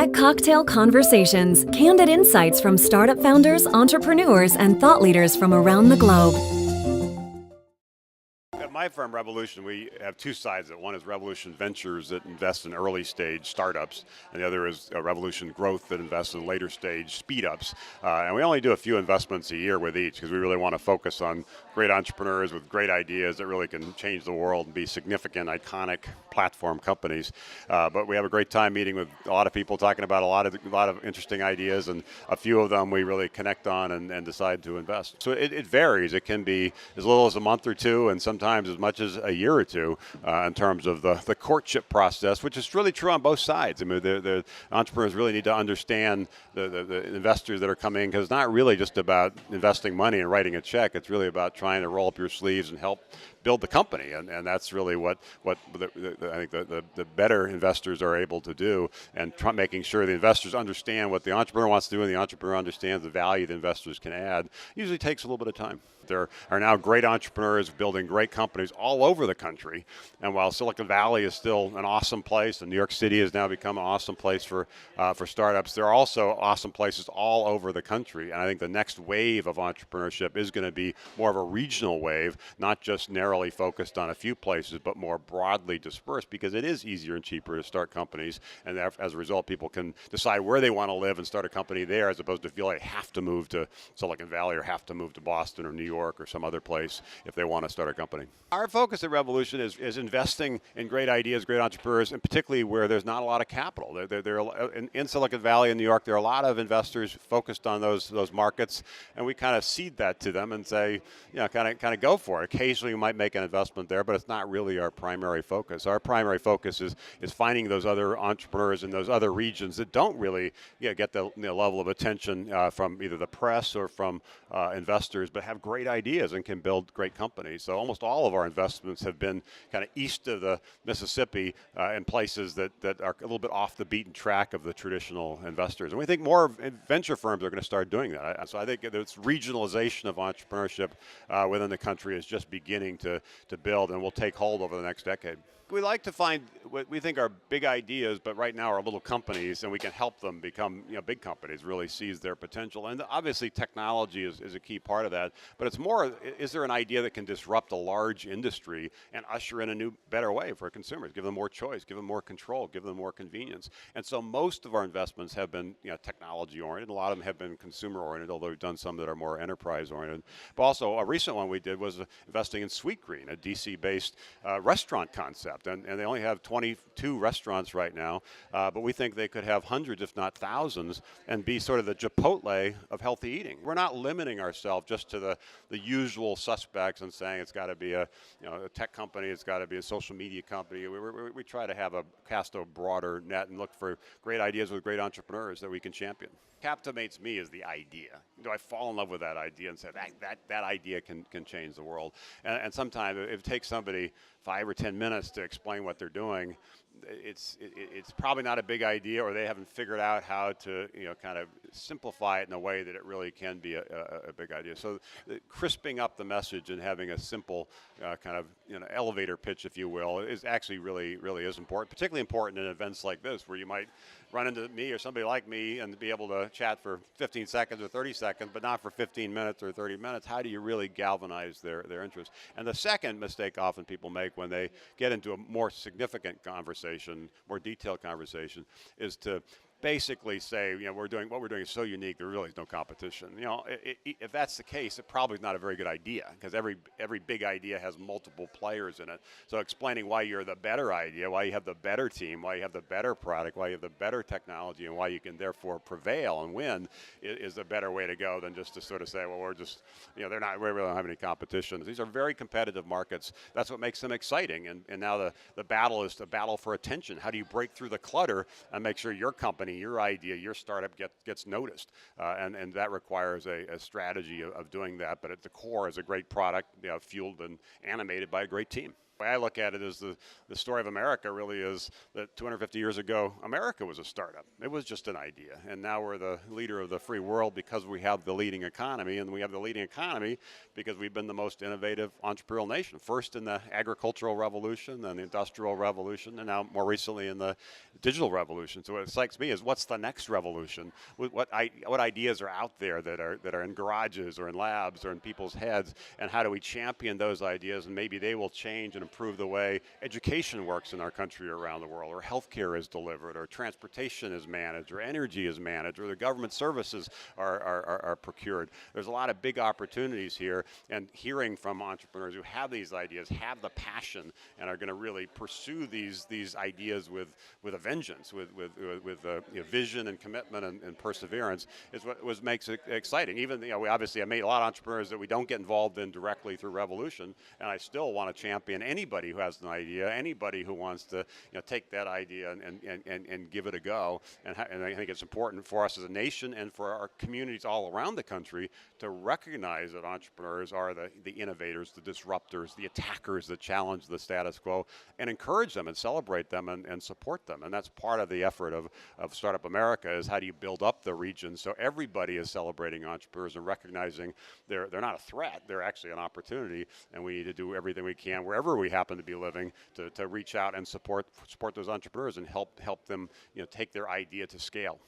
Tech Cocktail Conversations, candid insights from startup founders, entrepreneurs, and thought leaders from around the globe. At my firm, Revolution, we have two sides. One is Revolution Ventures that invest in early stage startups, and the other is Revolution Growth that invests in later stage speed ups. And we only do a few investments a year with each because we really want to focus on great entrepreneurs with great ideas that really can change the world and be significant, iconic platform companies. But we have a great time meeting with a lot of people, talking about a lot of interesting ideas, and a few of them we really connect on and decide to invest. So it varies. It can be as little as a month or two, and sometimes as much as a year or two in terms of the courtship process, which is really true on both sides. I mean, the entrepreneurs really need to understand the investors that are coming in, because it's not really just about investing money and writing a check. It's really about trying to roll up your sleeves and help build the company, and that's really what I think the better investors are able to do, and making sure the investors understand what the entrepreneur wants to do and the entrepreneur understands the value the investors can add. Usually takes a little bit of time. There are now great entrepreneurs building great companies all over the country, and while Silicon Valley is still an awesome place, and New York City has now become an awesome place for startups, there are also awesome places all over the country, and I think the next wave of entrepreneurship is going to be more of a regional wave, not just narrowly focused on a few places, but more broadly dispersed, because it is easier and cheaper to start companies, and as a result, people can decide where they want to live and start a company there, as opposed to feel like they have to move to Silicon Valley or have to move to Boston or New York or some other place if they want to start a company. Our focus at Revolution is investing in great ideas, great entrepreneurs, and particularly where there's not a lot of capital. In Silicon Valley and New York, there are a lot of investors focused on those markets, and we kind of seed that to them and say, kind of go for it. Occasionally, we might make an investment there, but it's not really our primary focus. Our primary focus is finding those other entrepreneurs in those other regions that don't really get the level of attention from either the press or from investors, but have great ideas and can build great companies. So almost all of our investments have been kind of east of the Mississippi in places that are a little bit off the beaten track of the traditional investors. And we think more venture firms are going to start doing that. So I think this regionalization of entrepreneurship within the country is just beginning to build, and will take hold over the next decade. We like to find what we think are big ideas, but right now are little companies, and we can help them become big companies, really seize their potential. And obviously technology is a key part of that, but it's more, is there an idea that can disrupt a large industry and usher in a new, better way for consumers, give them more choice, give them more control, give them more convenience. And so most of our investments have been technology oriented. A lot of them have been consumer oriented, although we've done some that are more enterprise oriented. But also a recent one we did was investing in Sweetgreen, a DC-based restaurant concept. And they only have 22 restaurants right now, but we think they could have hundreds, if not thousands, and be sort of the Chipotle of healthy eating. We're not limiting ourselves just to the usual suspects and saying it's got to be a tech company, it's got to be a social media company. We try to have cast a broader net and look for great ideas with great entrepreneurs that we can champion. Captivates me is the idea. I fall in love with that idea and say that idea can change the world. And sometimes it takes somebody 5 or 10 minutes to explain what they're doing. It's probably not a big idea, or they haven't figured out how to kind of simplify it in a way that it really can be a big idea. So crisping up the message and having a simple kind of elevator pitch, if you will, is actually really is important. Particularly important in events like this, where you might run into me or somebody like me and be able to chat for 15 seconds or 30 seconds, but not for 15 minutes or 30 minutes. How do you really galvanize their interest? And the second mistake often people make when they get into a more significant conversation, more detailed conversation, is to basically say, what we're doing is so unique, there really is no competition. If that's the case, it probably is not a very good idea, because every big idea has multiple players in it. So explaining why you're the better idea, why you have the better team, why you have the better product, why you have the better technology, and why you can therefore prevail and win is a better way to go than just to sort of say, well, we're just, we really don't have any competition. These are very competitive markets. That's what makes them exciting. And now the battle is the battle for attention. How do you break through the clutter and make sure your company, your idea, your startup gets noticed, and that requires a strategy of doing that. But at the core is a great product, fueled and animated by a great team. The way I look at it is the story of America really is that 250 years ago, America was a startup. It was just an idea. And now we're the leader of the free world because we have the leading economy. And we have the leading economy because we've been the most innovative entrepreneurial nation. First in the agricultural revolution, then the industrial revolution, and now more recently in the digital revolution. So what excites me is what's the next revolution? What ideas are out there that are in garages or in labs or in people's heads, and how do we champion those ideas, and maybe they will change and improve the way education works in our country or around the world, or healthcare is delivered, or transportation is managed, or energy is managed, or the government services are procured. There's a lot of big opportunities here, and hearing from entrepreneurs who have these ideas, have the passion, and are going to really pursue these ideas with a vengeance, with vision and commitment and perseverance is what makes it exciting. Even we obviously have made a lot of entrepreneurs that we don't get involved in directly through Revolution, and I still want to champion anybody who has an idea, anybody who wants to take that idea and give it a go. And I think it's important for us as a nation and for our communities all around the country to recognize that entrepreneurs are the innovators, the disruptors, the attackers that challenge the status quo, and encourage them and celebrate them and support them. And that's part of the effort of Startup America, is how do you build up the region so everybody is celebrating entrepreneurs and recognizing they're not a threat, they're actually an opportunity, and we need to do everything we can wherever we happen to be living to reach out and support those entrepreneurs and help them take their idea to scale.